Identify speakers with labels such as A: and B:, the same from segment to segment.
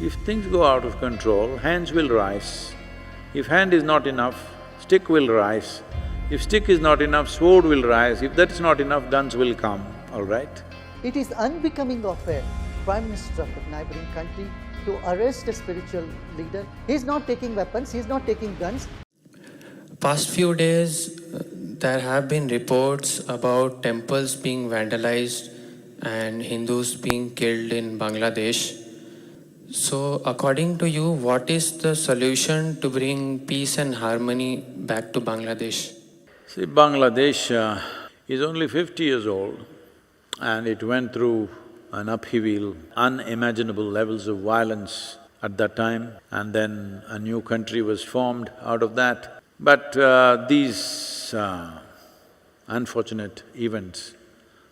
A: If things go out of control, hands will rise. If hand is not enough, stick will rise. If stick is not enough, sword will rise. If that's not enough, guns will come, all right?
B: It is unbecoming of a Prime Minister of a neighboring country to arrest a spiritual leader. He is not taking weapons, he is not taking guns.
C: Past few days, there have been reports about temples being vandalized and Hindus being killed in Bangladesh. So, according to you, what is the solution to bring peace and harmony back to Bangladesh?
A: See, Bangladesh is only 50 years old and it went through an upheaval, unimaginable levels of violence at that time, and then a new country was formed out of that. But these unfortunate events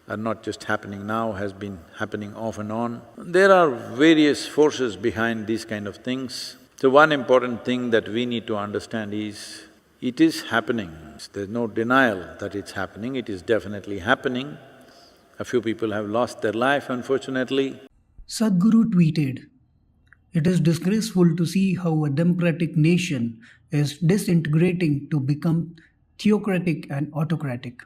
A: are not just happening now, has been happening off and on. There are various forces behind these kind of things. So one important thing that we need to understand is, it is happening. There's no denial that it's happening, it is definitely happening. A few people have lost their life, unfortunately.
D: Sadhguru tweeted, "It is disgraceful to see how a democratic nation is disintegrating to become theocratic and autocratic.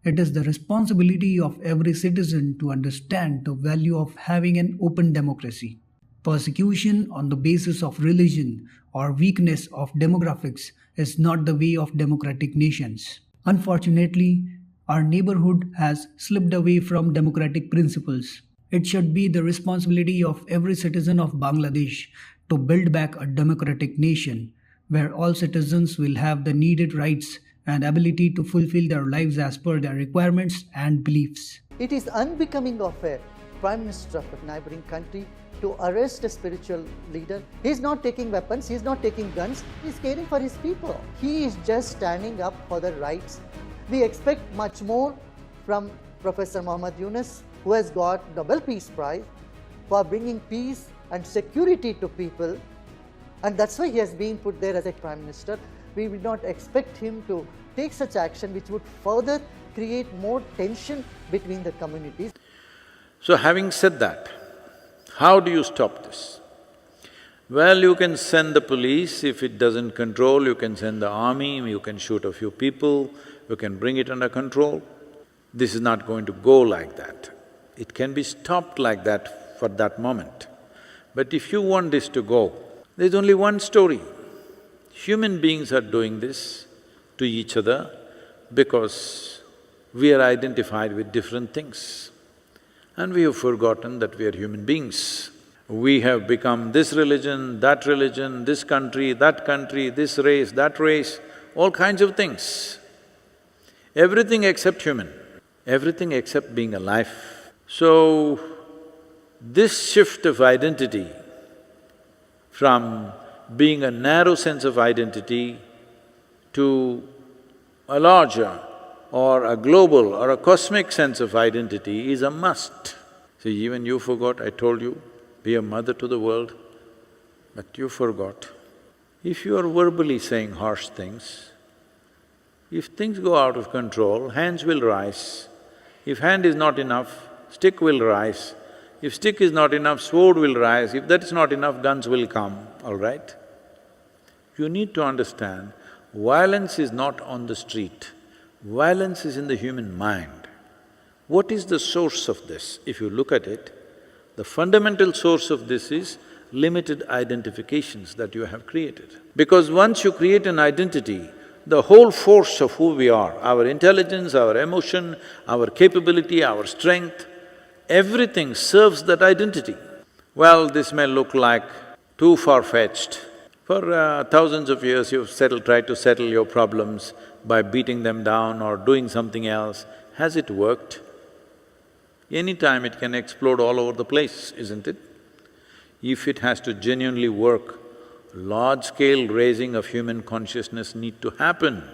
D: It is the responsibility of every citizen to understand the value of having an open democracy. Persecution on the basis of religion or weakness of demographics is not the way of democratic nations. Unfortunately, our neighborhood has slipped away from democratic principles. It should be the responsibility of every citizen of Bangladesh to build back a democratic nation where all citizens will have the needed rights and ability to fulfill their lives as per their requirements and beliefs."
B: It is unbecoming of a Prime Minister of a neighboring country to arrest a spiritual leader. He is not taking weapons, he is not taking guns, he is caring for his people. He is just standing up for the rights. We expect much more from Professor Muhammad Yunus, who has got Nobel Peace Prize for bringing peace and security to people, and that's why he has been put there as a Prime Minister. We will not expect him to take such action which would further create more tension between the communities.
A: So having said that, how do you stop this? Well, you can send the police. If it doesn't control, you can send the army, you can shoot a few people, you can bring it under control. This is not going to go like that. It can be stopped like that for that moment. But if you want this to go, there's only one story. Human beings are doing this to each other because we are identified with different things. And we have forgotten that we are human beings. We have become this religion, this country, this race, that race, all kinds of things. Everything except human, everything except being alive. So, this shift of identity from being a narrow sense of identity to a larger or a global or a cosmic sense of identity is a must. See, even you forgot, I told you, be a mother to the world, but you forgot. If you are verbally saying harsh things, if things go out of control, hands will rise. If hand is not enough, stick will rise. If stick is not enough, sword will rise. If that's not enough, guns will come, all right? You need to understand, violence is not on the street, violence is in the human mind. What is the source of this? If you look at it, the fundamental source of this is limited identifications that you have created. Because once you create an identity, the whole force of who we are, our intelligence, our emotion, our capability, our strength, everything serves that identity. Well, this may look like too far-fetched. For thousands of years you've tried to settle your problems by beating them down or doing something else. Has it worked? Anytime it can explode all over the place, isn't it? If it has to genuinely work, large-scale raising of human consciousness need to happen.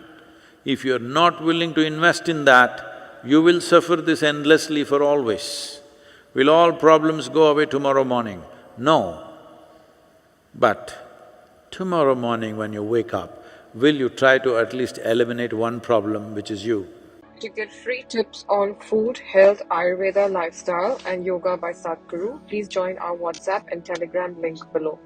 A: If you're not willing to invest in that, you will suffer this endlessly for always. Will all problems go away tomorrow morning? No. But tomorrow morning when you wake up, will you try to at least eliminate one problem, which is you?
E: To get free tips on food, health, Ayurveda, lifestyle, and yoga by Sadhguru, please join our WhatsApp and Telegram link below.